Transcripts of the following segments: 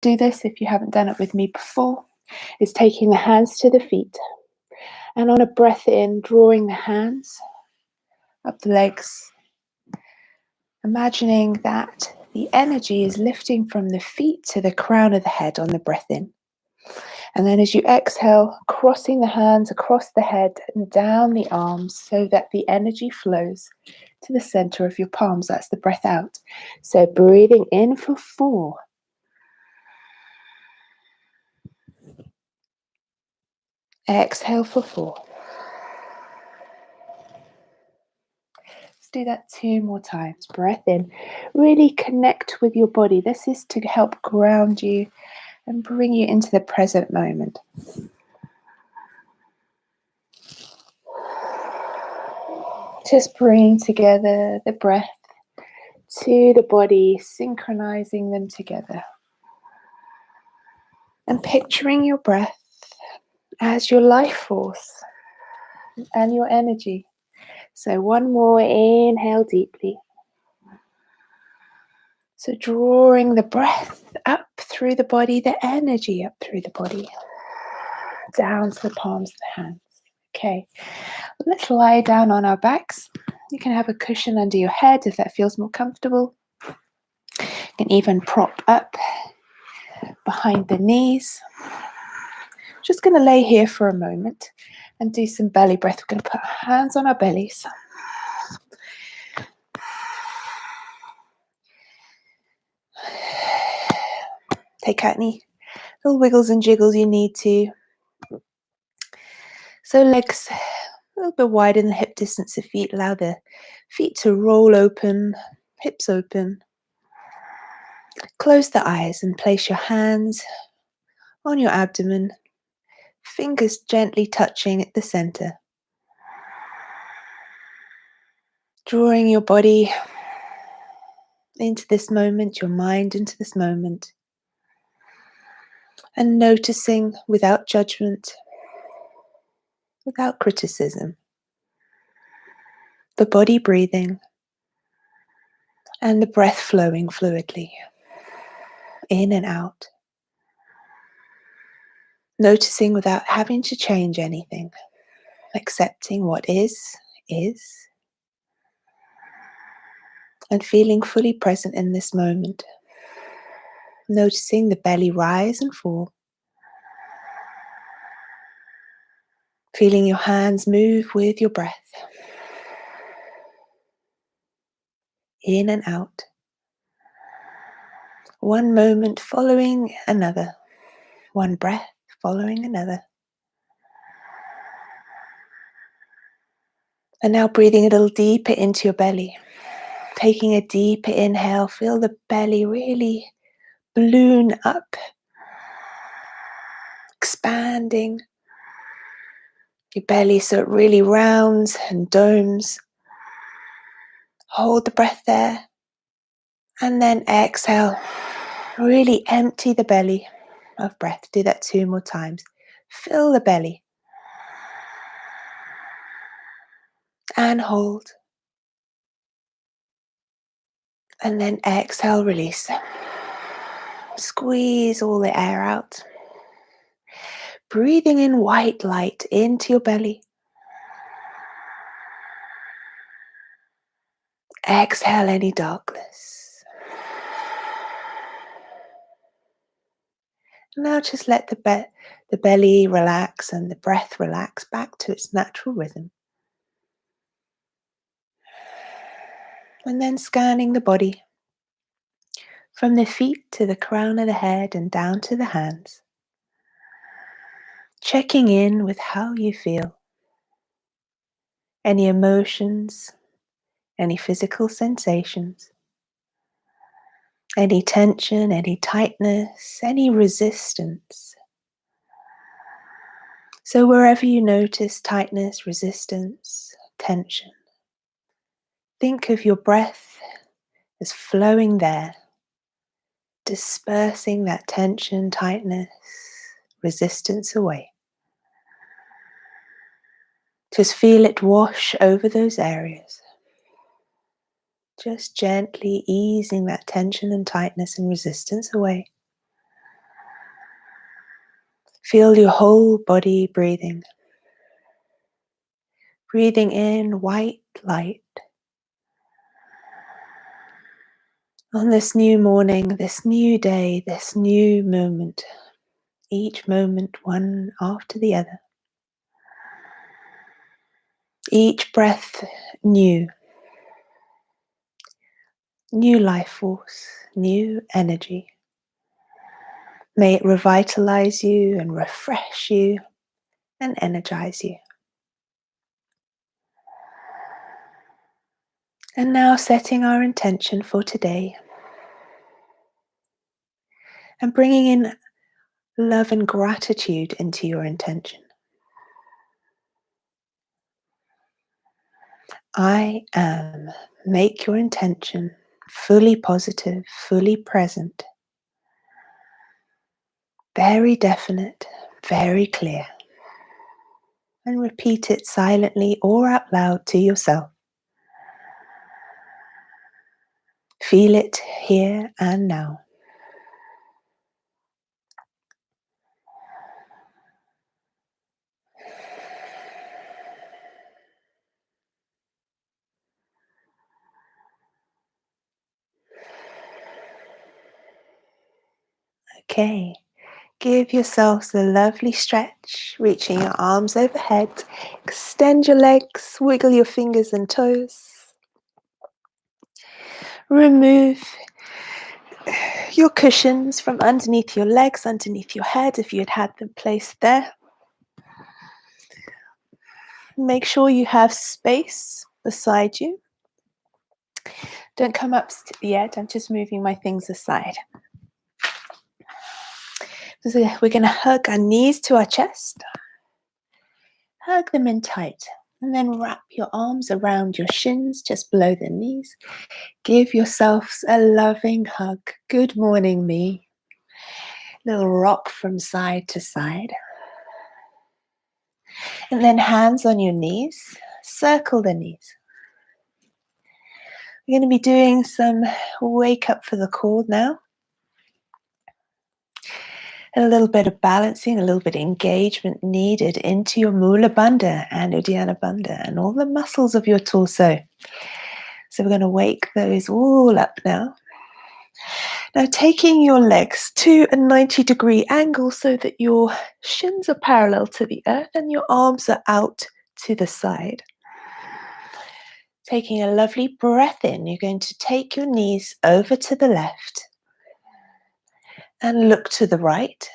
do this if you haven't done it with me before, is taking the hands to the feet. And on a breath in, drawing the hands up the legs. Imagining that the energy is lifting from the feet to the crown of the head on the breath in. And then as you exhale, crossing the hands across the head and down the arms so that the energy flows to the center of your palms. That's the breath out. So breathing in for 4. Exhale for 4. Let's do that 2 more times. Breath in. Really connect with your body. This is to help ground you and bring you into the present moment. Just bringing together the breath to the body, synchronizing them together. And picturing your breath as your life force and your energy. So 1 more, inhale deeply. So drawing the breath up through the body, the energy up through the body, down to the palms of the hands. Okay, let's lie down on our backs. You can have a cushion under your head if that feels more comfortable. You can even prop up behind the knees. Just going to lay here for a moment and do some belly breath. We're going to put our hands on our bellies. Take out any little wiggles and jiggles you need to. So legs a little bit wider than the hip distance of feet. Allow the feet to roll open, hips open. Close the eyes and place your hands on your abdomen, fingers gently touching at the center. Drawing your body into this moment, your mind into this moment. And noticing without judgment, without criticism, the body breathing and the breath flowing fluidly in and out. Noticing without having to change anything, accepting what is, and feeling fully present in this moment. Noticing the belly rise and fall. Feeling your hands move with your breath. In and out. One moment following another. One breath following another. And now breathing a little deeper into your belly. Taking a deeper inhale, feel the belly really balloon up. Expanding your belly so it really rounds and domes. Hold the breath there. And then exhale. Really empty the belly of breath. Do that 2 more times. Fill the belly. And hold. And then exhale, release. Squeeze all the air out. Breathing in white light into your belly. Exhale any darkness. Now just let the belly relax and the breath relax back to its natural rhythm. And then scanning the body from the feet to the crown of the head and down to the hands. Checking in with how you feel. Any emotions, any physical sensations, any tension, any tightness, any resistance. So wherever you notice tightness, resistance, tension, think of your breath as flowing there, dispersing that tension, tightness, resistance away. Just feel it wash over those areas. Just gently easing that tension and tightness and resistance away. Feel your whole body breathing. Breathing in white light. On this new morning, this new day, this new moment, each moment one after the other. Each breath new. New life force, new energy. May it revitalize you and refresh you and energize you. And now setting our intention for today and bringing in love and gratitude into your intention. I am. Make your intention fully positive, fully present, very definite, very clear. And repeat it silently or out loud to yourself. Feel it here and now. Okay, give yourselves a lovely stretch, reaching your arms overhead. Extend your legs, wiggle your fingers and toes. Remove your cushions from underneath your legs, underneath your head if you had them placed there. Make sure you have space beside you. Don't come up yet, I'm just moving my things aside. So we're going to hug our knees to our chest. Hug them in tight. And then wrap your arms around your shins, just below the knees. Give yourselves a loving hug. Good morning, me. Little rock from side to side. And then hands on your knees. Circle the knees. We're going to be doing some wake up for the core now. A little bit of balancing, a little bit of engagement needed into your Mula Bandha and Uddiyana Bandha and all the muscles of your torso. So we're going to wake those all up now. Now taking your legs to a 90-degree angle so that your shins are parallel to the earth and your arms are out to the side. Taking a lovely breath in, you're going to take your knees over to the left and look to the right.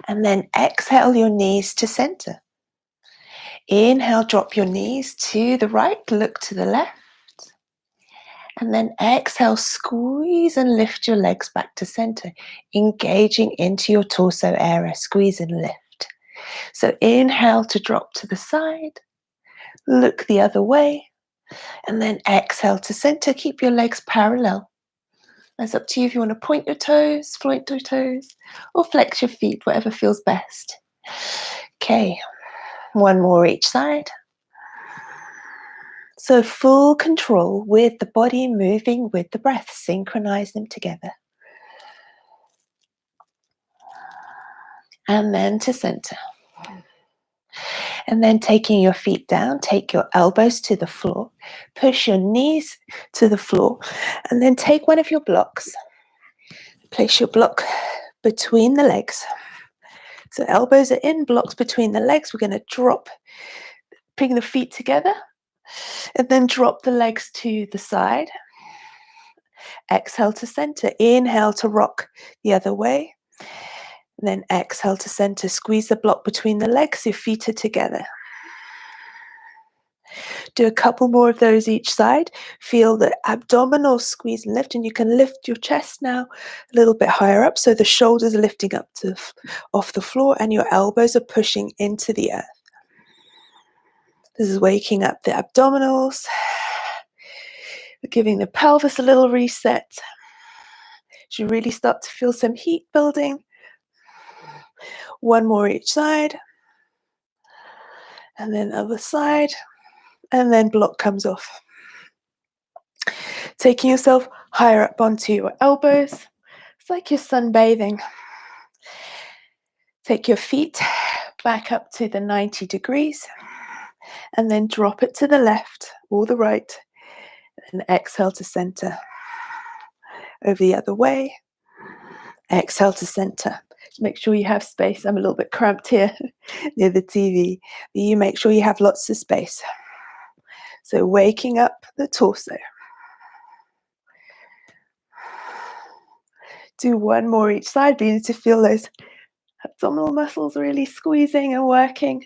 And then exhale your knees to center. Inhale, drop your knees to the right, look to the left. And then exhale, squeeze and lift your legs back to center, engaging into your torso area, squeeze and lift. So inhale to drop to the side, look the other way, and then exhale to center. Keep your legs parallel. It's up to you if you want to point your toes, or flex your feet, whatever feels best. Okay, one more each side. So full control with the body moving with the breath. Synchronize them together. And then to center. And then taking your feet down, take your elbows to the floor, push your knees to the floor, and then take one of your blocks. Place your block between the legs. So elbows are in, blocks between the legs. We're going to drop, bring the feet together, and then drop the legs to the side. Exhale to center. Inhale to rock the other way. And then exhale to center. Squeeze the block between the legs. Your feet are together. Do a couple more of those each side. Feel the abdominal squeeze and lift, and you can lift your chest now a little bit higher up, so the shoulders are lifting up to off the floor and your elbows are pushing into the earth. This is waking up the abdominals. We're giving the pelvis a little reset. You really start to feel some heat building. One more each side. And then other side. And then block comes off. Taking yourself higher up onto your elbows. It's like you're sunbathing. Take your feet back up to the 90 degrees and then drop it to the left or the right and exhale to center. Over the other way. Exhale to center. Make sure you have space. I'm a little bit cramped here near the TV. But you make sure you have lots of space. So waking up the torso. Do one more each side. You need to feel those abdominal muscles really squeezing and working.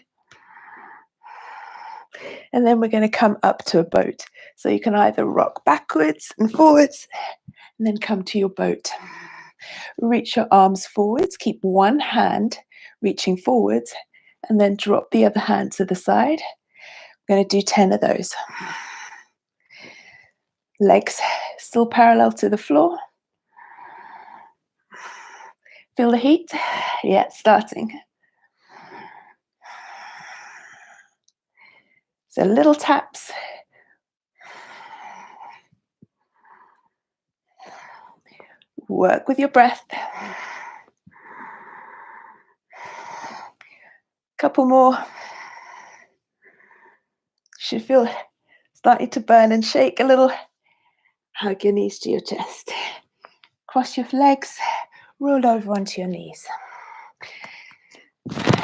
And then we're going to come up to a boat. So you can either rock backwards and forwards and then come to your boat. Reach your arms forwards. Keep one hand reaching forwards and then drop the other hand to the side. I'm going to do 10 of those. Legs still parallel to the floor. Feel the heat? Yeah, starting. So little taps. Work with your breath. Couple more. Should feel starting to burn and shake a little. Hug your knees to your chest. Cross your legs. Roll over onto your knees.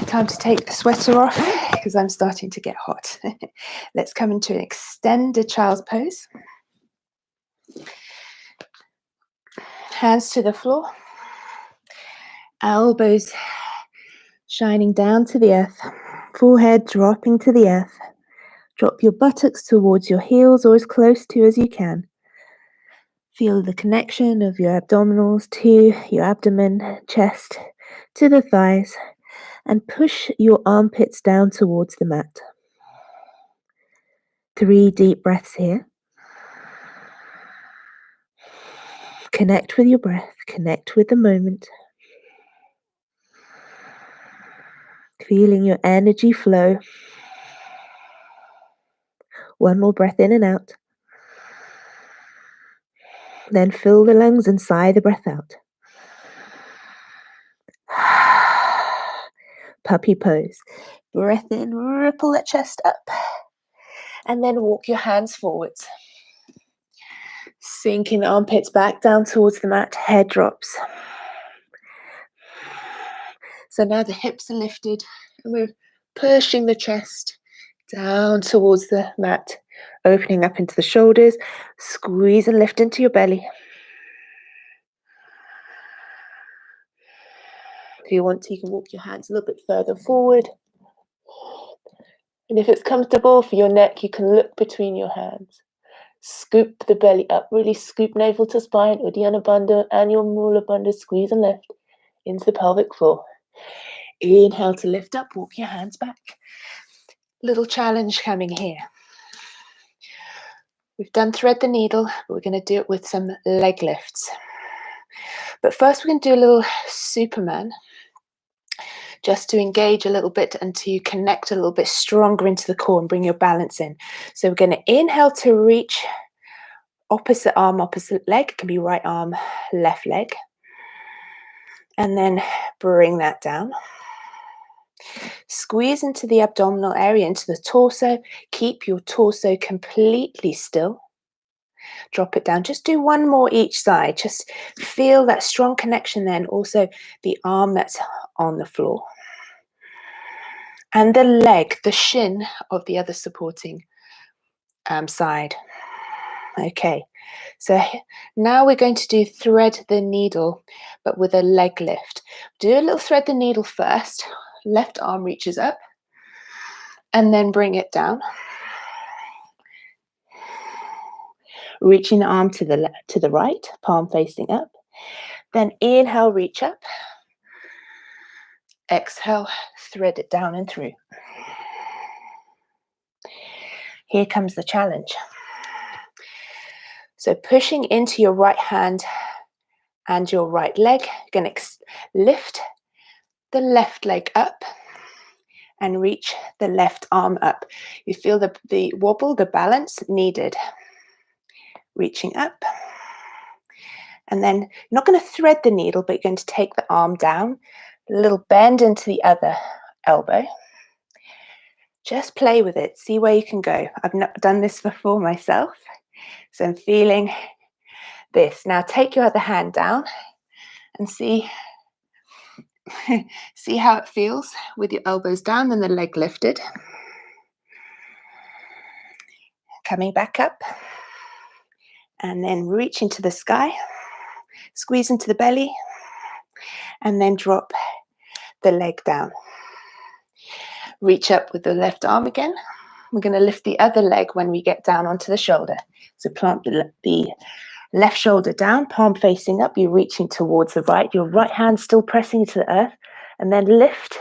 Time to take the sweater off because I'm starting to get hot. Let's come into an extended child's pose. Hands to the floor. Elbows shining down to the earth. Forehead dropping to the earth. Drop your buttocks towards your heels or as close to as you can. Feel the connection of your abdominals to your abdomen, chest, to the thighs, and push your armpits down towards the mat. 3 deep breaths here. Connect with your breath, connect with the moment. Feeling your energy flow. One more breath in and out. Then fill the lungs and sigh the breath out. Puppy pose. Breath in, ripple that chest up. And then walk your hands forwards. Sinking the armpits back down towards the mat, head drops. So now the hips are lifted and we're pushing the chest down towards the mat, opening up into the shoulders, squeeze and lift into your belly. If you want to, you can walk your hands a little bit further forward. And if it's comfortable for your neck, you can look between your hands. Scoop the belly up, really scoop navel to spine, Uddiyana Bandha and your Mula Bandha, squeeze and lift into the pelvic floor. Inhale to lift up, walk your hands back. Little challenge coming here. We've done thread the needle, but we're going to do it with some leg lifts. But first we're going to do a little Superman, just to engage a little bit and to connect a little bit stronger into the core and bring your balance in. So we're going to inhale to reach opposite arm, opposite leg. It can be right arm, left leg. And then bring that down. Squeeze into the abdominal area, into the torso. Keep your torso completely still. Drop it down. Just do one more each side. Just feel that strong connection then. Also the arm that's on the floor. And the leg, the shin of the other supporting side. Okay, so now we're going to do thread the needle, but with a leg lift. Do a little thread the needle first. Left arm reaches up and then bring it down. Reaching the arm to the right, palm facing up. Then inhale, reach up. Exhale, thread it down and through. Here comes the challenge. So pushing into your right hand and your right leg, you're going to lift the left leg up and reach the left arm up. You feel the wobble, the balance needed. Reaching up. And then you're not going to thread the needle, but you're going to take the arm down A little bend into the other elbow. Just play with it. See where you can go. I've not done this before myself, so I'm feeling this. Now take your other hand down and see how it feels with your elbows down and the leg lifted. Coming back up and then reach into the sky, squeeze into the belly, and then drop the leg down. Reach up with the left arm again. We're going to lift the other leg when we get down onto the shoulder. So plant the left shoulder down, palm facing up. You're reaching towards the right. Your right hand still pressing into the earth. And then lift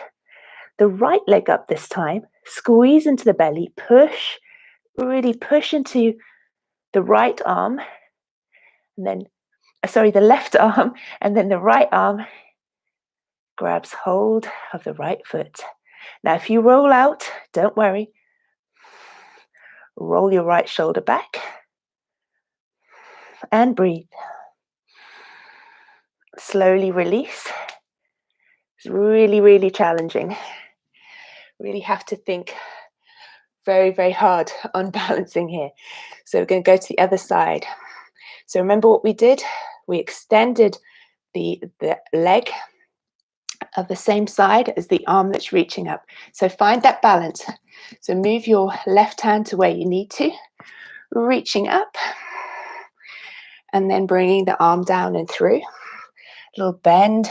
the right leg up this time. Squeeze into the belly. Push, really push into the right arm. And then, the left arm. And then the right arm grabs hold of the right foot. Now, if you roll out, don't worry. Roll your right shoulder back and breathe. Slowly release. It's really, really challenging. Really have to think very, very hard on balancing here. So we're going to go to the other side. So remember what we did? We extended the leg of the same side as the arm that's reaching up. So find that balance. So move your left hand to where you need to, reaching up, and then bringing the arm down and through. A little bend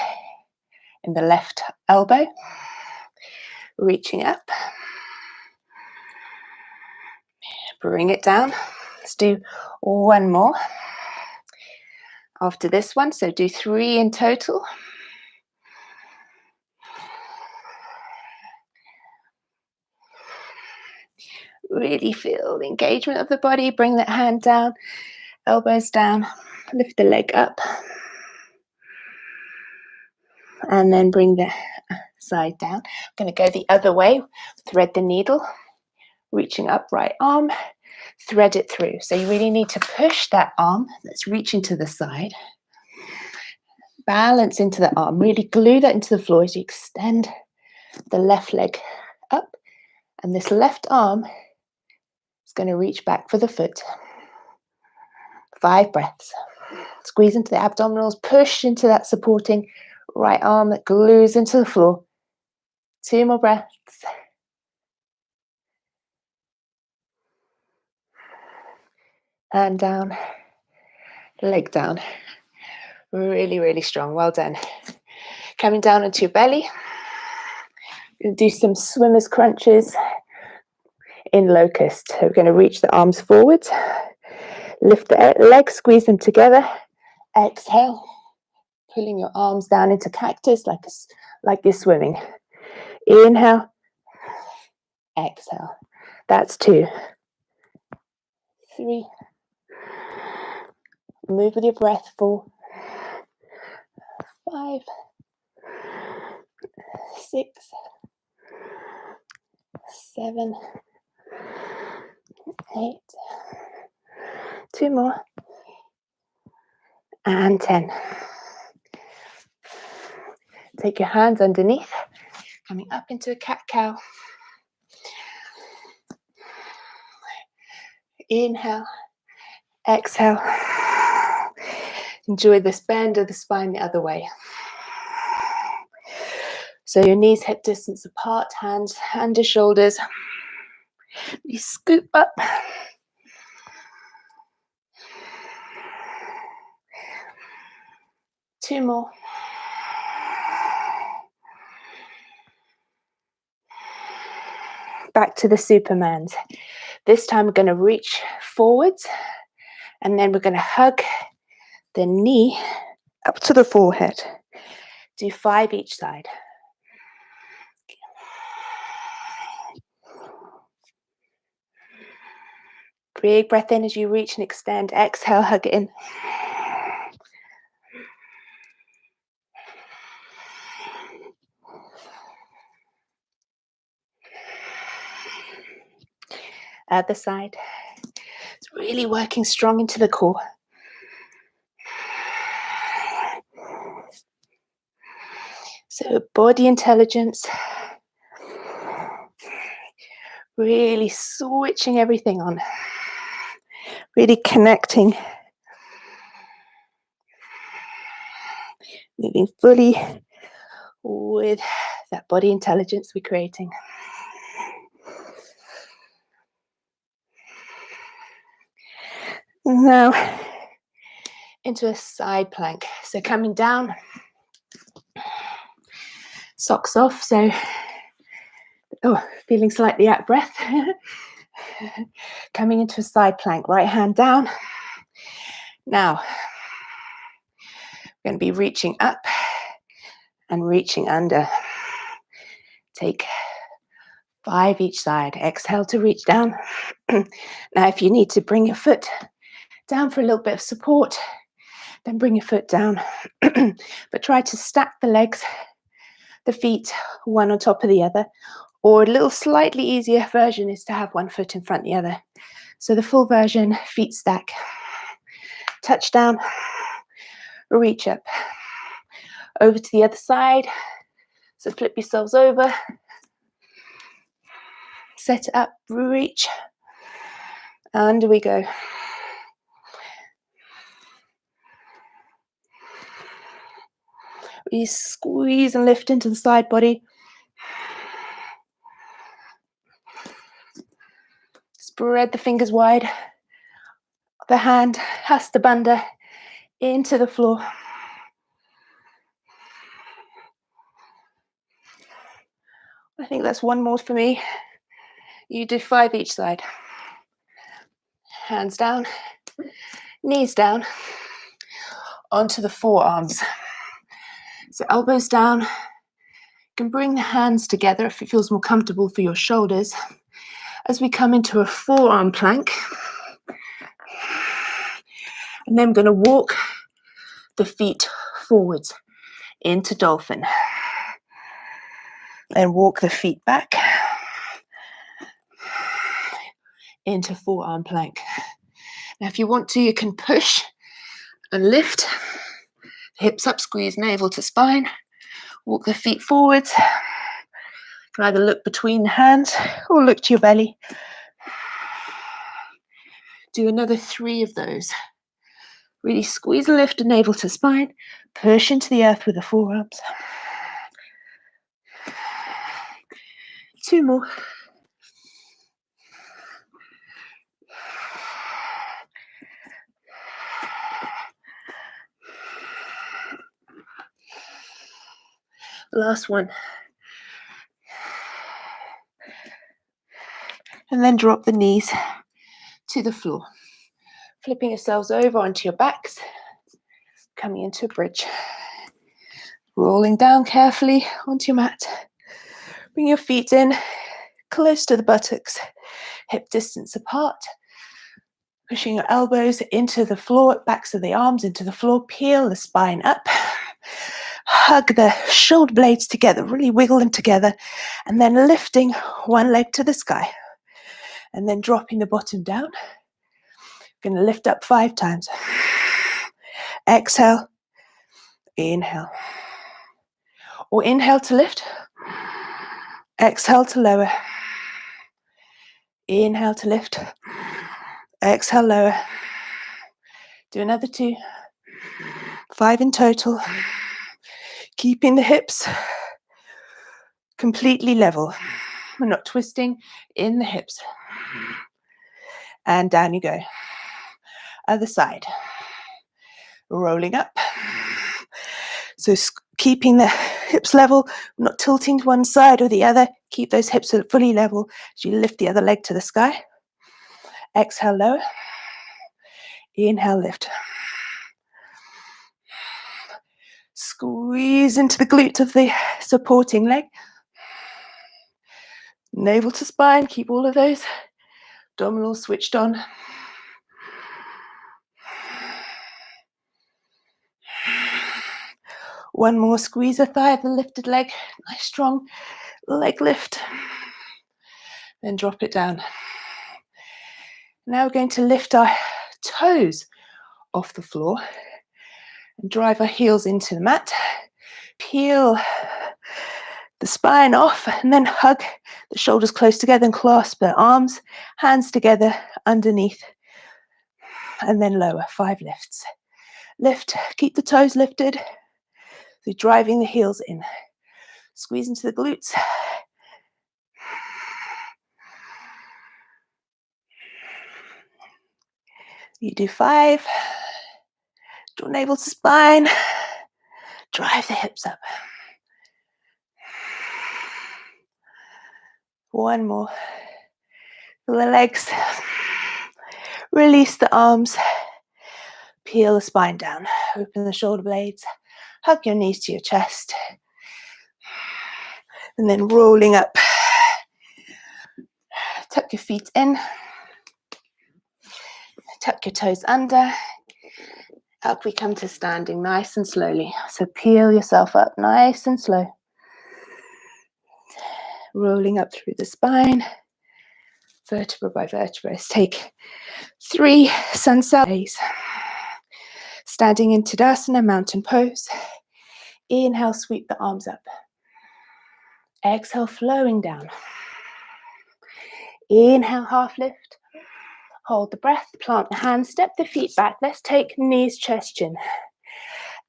in the left elbow, reaching up, bring it down. Let's do one more after this one, so do 3 in total. Really feel the engagement of the body. Bring that hand down, elbows down, lift the leg up, and then bring the side down. I'm going to go the other way, thread the needle, reaching up, right arm, thread it through. So you really need to push that arm that's reaching to the side, balance into the arm, really glue that into the floor as you extend the left leg up, and this left arm is going to reach back for the foot. 5 breaths. Squeeze into the abdominals, push into that supporting right arm that glues into the floor. 2 more breaths. And down, leg down. Really, really strong. Well done. Coming down onto your belly. Do some swimmer's crunches in locust. So we're going to reach the arms forward. Lift the legs, squeeze them together. Exhale. Pulling your arms down into cactus like you're swimming. Inhale. Exhale. That's 2. 3. Move with your breath. 4. 5. 6. 7. 8. 2 more. And 10. Take your hands underneath, coming up into a cat-cow. Inhale, exhale. Enjoy this bend of the spine the other way. So your knees hip distance apart, hands under shoulders. You scoop up. Two more. Back to the Supermans. This time we're going to reach forwards, and then we're going to hug the knee up to the forehead. Do 5 each side. Big breath in as you reach and extend. Exhale, hug it in. Other side. It's really working strong into the core. So body intelligence, really switching everything on, really connecting, moving fully with that body intelligence we're creating. Now into a side plank. So coming down, socks off. So, feeling slightly out of breath. Coming into a side plank, right hand down. Now, we're going to be reaching up and reaching under. Take 5 each side. Exhale to reach down. Now, if you need to bring your foot down for a little bit of support, then bring your foot down. But try to stack the legs, the feet, one on top of the other. Or a little slightly easier version is to have one foot in front of the other. So the full version, feet stack. Touch down, reach up. Over to the other side. So flip yourselves over. Set it up, reach. Under we go. We squeeze and lift into the side body. Spread the fingers wide. The hand has to bandha into the floor. I think that's one more for me. You do 5 each side. Hands down, knees down, onto the forearms. So elbows down. You can bring the hands together if it feels more comfortable for your shoulders. As we come into a forearm plank. And then I'm going to walk the feet forwards into dolphin. Then walk the feet back into forearm plank. Now if you want to, you can push and lift. Hips up, squeeze navel to spine. Walk the feet forwards. You can either look between the hands or look to your belly. Do another 3 of those. Really squeeze and lift the navel to spine. Push into the earth with the forearms. 2 more. Last one. And then drop the knees to the floor. Flipping yourselves over onto your backs. Coming into a bridge. Rolling down carefully onto your mat. Bring your feet in close to the buttocks. Hip distance apart. Pushing your elbows into the floor, backs of the arms into the floor. Peel the spine up. Hug the shoulder blades together. Really wiggle them together. And then lifting one leg to the sky. And then dropping the bottom down. Going to lift up 5 times. Exhale. Inhale. Or inhale to lift. Exhale to lower. Inhale to lift. Exhale, lower. Do another 2. 5 in total. Keeping the hips completely level. We're not twisting in the hips. And down you go. Other side. Rolling up. So keeping the hips level, not tilting to one side or the other. Keep those hips fully level as you lift the other leg to the sky. Exhale, lower. Inhale, lift. Squeeze into the glute of the supporting leg. Navel to spine, keep all of those abdominals switched on. One more, squeeze the thigh of the lifted leg. Nice strong leg lift. Then drop it down. Now we're going to lift our toes off the floor and drive our heels into the mat. Peel the spine off, and then hug the shoulders close together and clasp the arms, hands together underneath, and then lower. 5 lifts. Lift, keep the toes lifted. So you're driving the heels in. Squeeze into the glutes. You do 5. Draw navel to spine. Drive the hips up. 1 more. Feel the legs. Release the arms. Peel the spine down. Open the shoulder blades. Hug your knees to your chest. And then rolling up. Tuck your feet in. Tuck your toes under. Up we come to standing nice and slowly. So peel yourself up nice and slow. Rolling up through the spine. Vertebra by vertebra. Take 3 sunset days. Standing in Tadasana, mountain pose. Inhale, sweep the arms up. Exhale, flowing down. Inhale, half lift. Hold the breath, plant the hands, step the feet back. Let's take knees, chest, chin.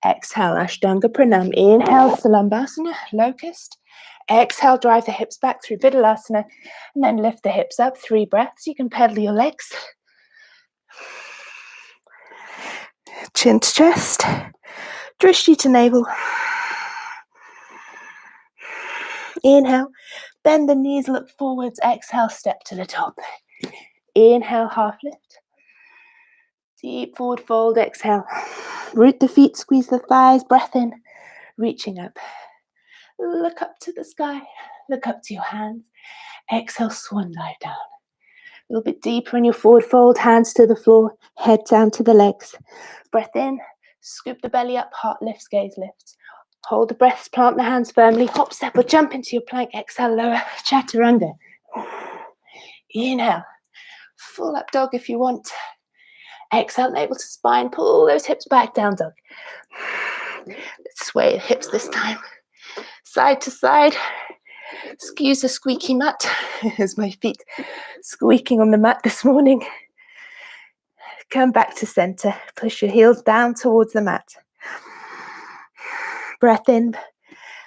Exhale, Ashtanga Pranam. Inhale, Salambhasana, locust. Exhale, drive the hips back through Vidalasana, and then lift the hips up. 3 breaths. You can pedal your legs. Chin to chest, drishti to navel. Inhale, bend the knees, look forwards. Exhale, step to the top. Inhale, half lift. Deep forward fold, exhale. Root the feet, squeeze the thighs, breath in, reaching up. Look up to the sky, look up to your hands. Exhale, swan dive down. A little bit deeper in your forward fold, hands to the floor, head down to the legs. Breath in, scoop the belly up, heart lifts, gaze lifts. Hold the breath, plant the hands firmly, hop, step or jump into your plank. Exhale, lower, chaturanga. Inhale, full up dog if you want. Exhale, navel to spine, pull those hips back, down dog. Let's sway the hips this time. Side to side. Excuse the squeaky mat. As my feet squeaking on the mat this morning. Come back to center. Push your heels down towards the mat. Breath in.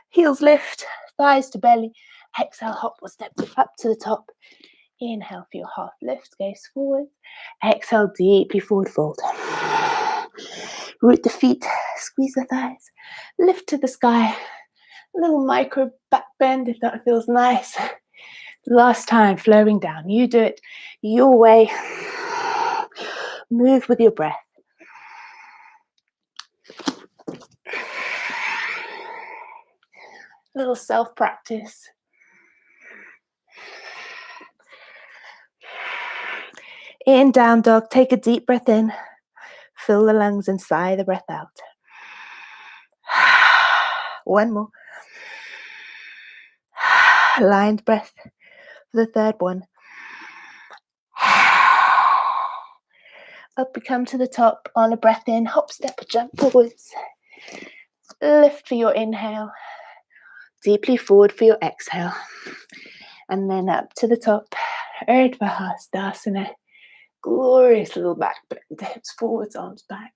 Heels lift. Thighs to belly. Exhale, hop or step up to the top. Inhale for your half lift. Gaze forward. Exhale, deeply forward fold. Root the feet. Squeeze the thighs. Lift to the sky. A little micro back bend if that feels nice. Last time, flowing down. You do it your way. Move with your breath. Little self-practice. In down dog, take a deep breath in. Fill the lungs and sigh the breath out. 1 more. Lined breath for the 3rd one. Up we come to the top on a breath in. Hop, step, jump forwards. Lift for your inhale. Deeply forward for your exhale. And then up to the top. Urdhva Hastasana. Glorious little back bend. Hips forwards, arms back.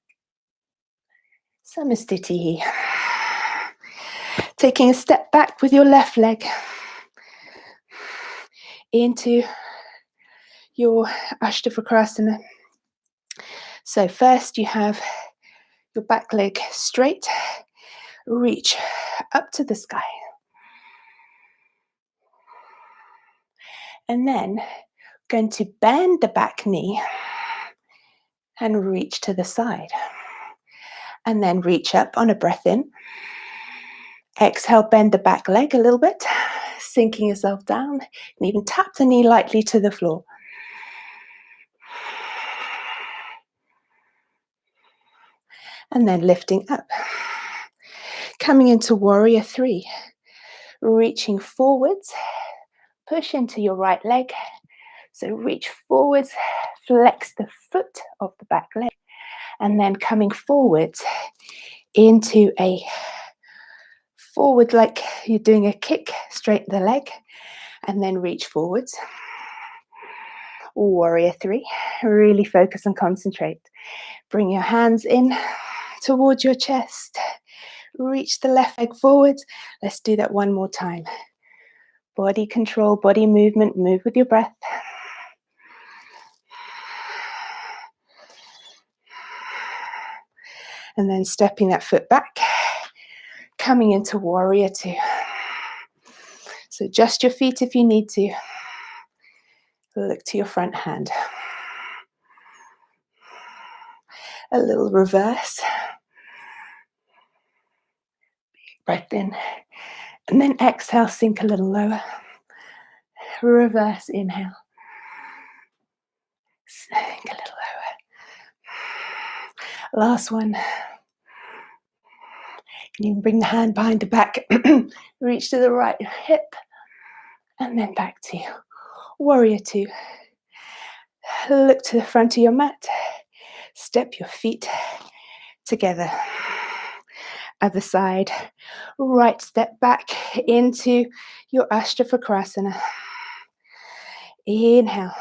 Samastiti. Taking a step back with your left leg into your Ashtavakrasana. So first you have your back leg straight, reach up to the sky. And then going to bend the back knee and reach to the side. And then reach up on a breath in. Exhale, bend the back leg a little bit, sinking yourself down. You can even tap the knee lightly to the floor. And then lifting up. Coming into warrior 3. Reaching forwards. Push into your right leg. So reach forwards, flex the foot of the back leg. And then coming forwards into a forward like you're doing a kick straighten the leg, and then reach forwards. Warrior 3, really focus and concentrate. Bring your hands in towards your chest. Reach the left leg forwards. Let's do that one more time. Body control, body movement, move with your breath. And then stepping that foot back, coming into warrior 2. So adjust your feet if you need to. Look to your front hand. A little reverse. Breath in. And then exhale, sink a little lower. Reverse inhale. Sink a little lower. Last one. You can bring the hand behind the back. Reach to the right hip. And then back to warrior 2. Look to the front of your mat. Step your feet together. Other side. Right step back into your Ashtavakrasana. Inhale.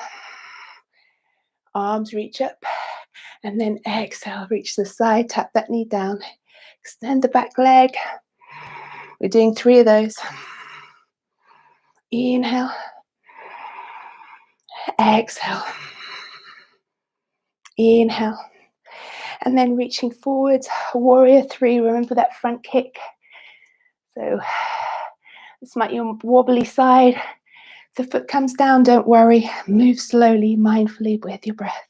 Arms reach up. And then exhale, reach the side, tap that knee down. Extend the back leg. We're doing 3 of those. Inhale. Exhale. Inhale. And then reaching forwards, warrior 3. Remember that front kick. So this might be your wobbly side. If the foot comes down, don't worry. Move slowly, mindfully with your breath.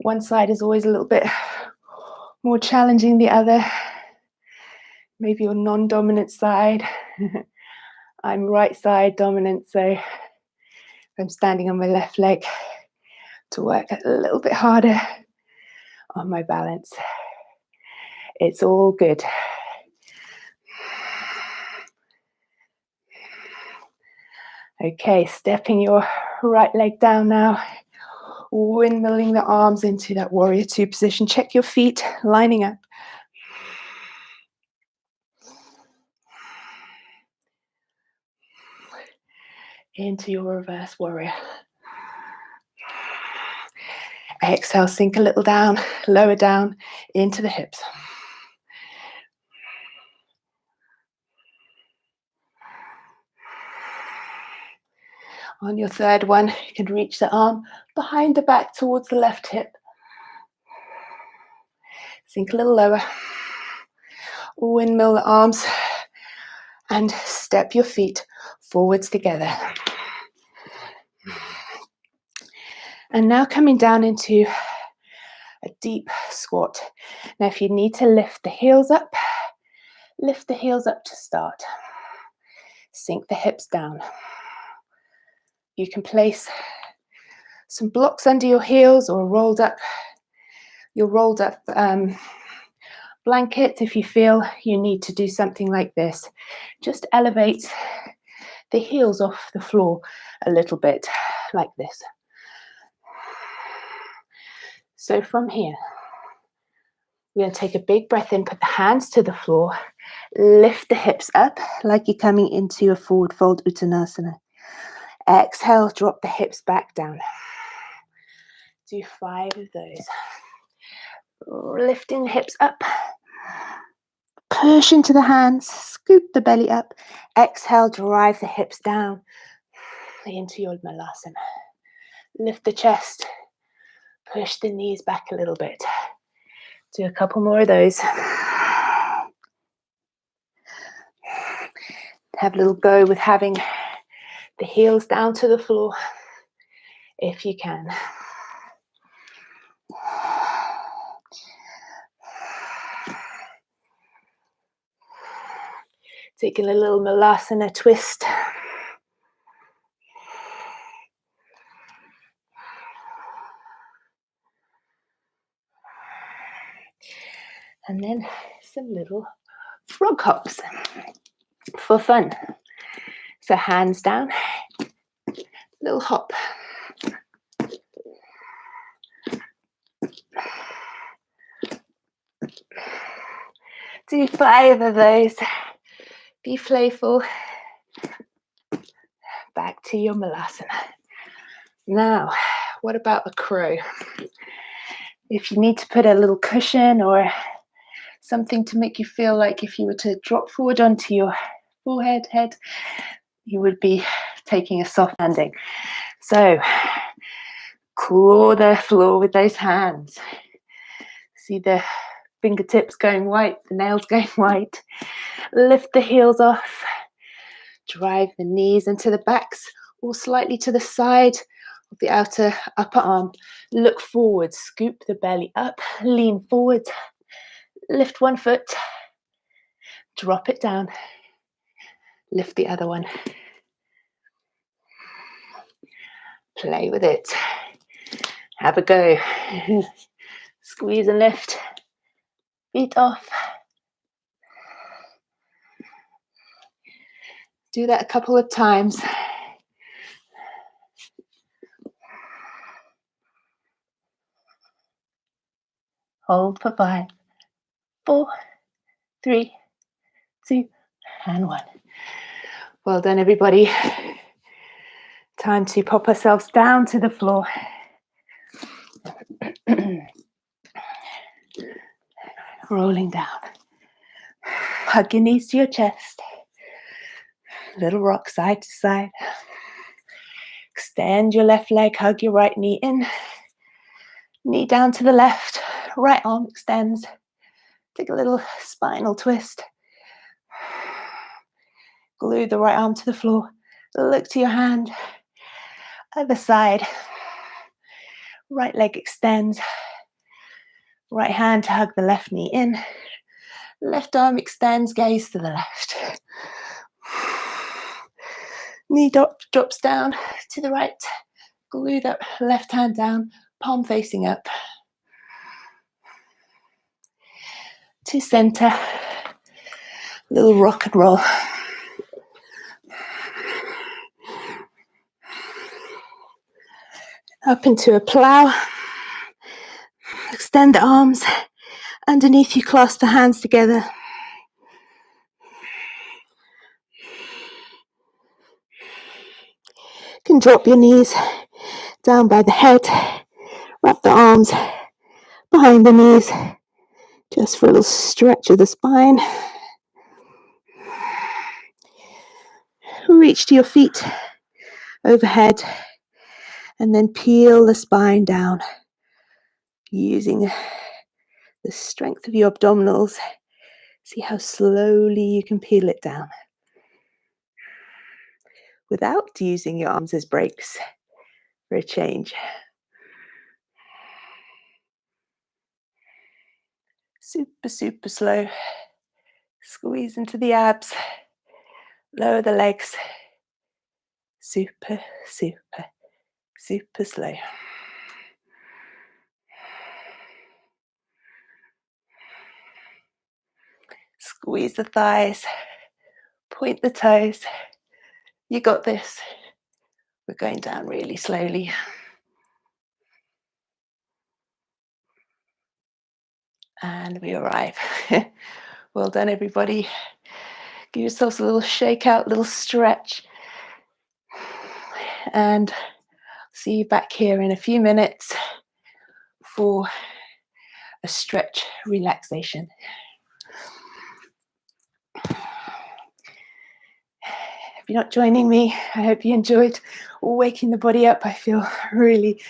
One side is always a little bit more challenging than the other. Maybe your non-dominant side. I'm right side dominant, so I'm standing on my left leg to work a little bit harder on my balance. It's all good. Okay, stepping your right leg down now. Windmilling the arms into that warrior 2 position. Check your feet lining up. Into your reverse warrior. Exhale, sink a little down, lower down into the hips. On your third one, you can reach the arm behind the back towards the left hip. Sink a little lower. Windmill the arms and step your feet forwards together. And now coming down into a deep squat. Now if you need to lift the heels up to start. Sink the hips down. You can place some blocks under your heels or your rolled up blanket if you feel you need to do something like this. Just elevate the heels off the floor a little bit like this. So from here, we're going to take a big breath in, put the hands to the floor, lift the hips up like you're coming into a forward fold Uttanasana. Exhale, drop the hips back down. Do 5 of those. Lifting the hips up. Push into the hands, scoop the belly up. Exhale, drive the hips down into your Malasana. Lift the chest. Push the knees back a little bit. Do a couple more of those. Have a little go with having the heels down to the floor if you can. Taking a little Malasana twist. And then some little frog hops for fun. So hands down, little hop. Do 5 of those. Be playful. Back to your malasana. Now, what about a crow? If you need to put a little cushion or something to make you feel like if you were to drop forward onto your forehead, head, you would be taking a soft landing. So, claw the floor with those hands. See the fingertips going white, the nails going white. Lift the heels off. Drive the knees into the backs or slightly to the side of the upper arm. Look forward, scoop the belly up, lean forward, lift one foot, drop it down, lift the other one. Play with it. Have a go. Squeeze and lift. Feet off. Do that a couple of times. Hold for 5, 4, 3, 2, and 1. Well done, everybody. Time to pop ourselves down to the floor. Rolling down. Hug your knees to your chest. Little rock side to side. Extend your left leg, hug your right knee in. Knee down to the left. Right arm extends. Take a little spinal twist. Glue the right arm to the floor. Look to your hand. Other side. Right leg extends. Right hand to hug the left knee in. Left arm extends, gaze to the left. Knee drops down to the right. Glue that left hand down, palm facing up. To center. Little rock and roll. Up into a plow. Extend the arms. Underneath you, clasp the hands together. You can drop your knees down by the head. Wrap the arms behind the knees. Just for a little stretch of the spine. Reach to your feet overhead. And then peel the spine down. Using the strength of your abdominals. See how slowly you can peel it down. Without using your arms as brakes for a change. Super, super slow. Squeeze into the abs. Lower the legs. Super, super, super slow. Squeeze the thighs. Point the toes. You got this. We're going down really slowly. And we arrive. Well done, everybody. Give yourselves a little shake out, little stretch. And see you back here in a few minutes for a stretch relaxation. If you're not joining me, I hope you enjoyed waking the body up. I feel really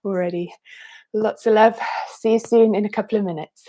already. Lots of love. See you soon in a couple of minutes.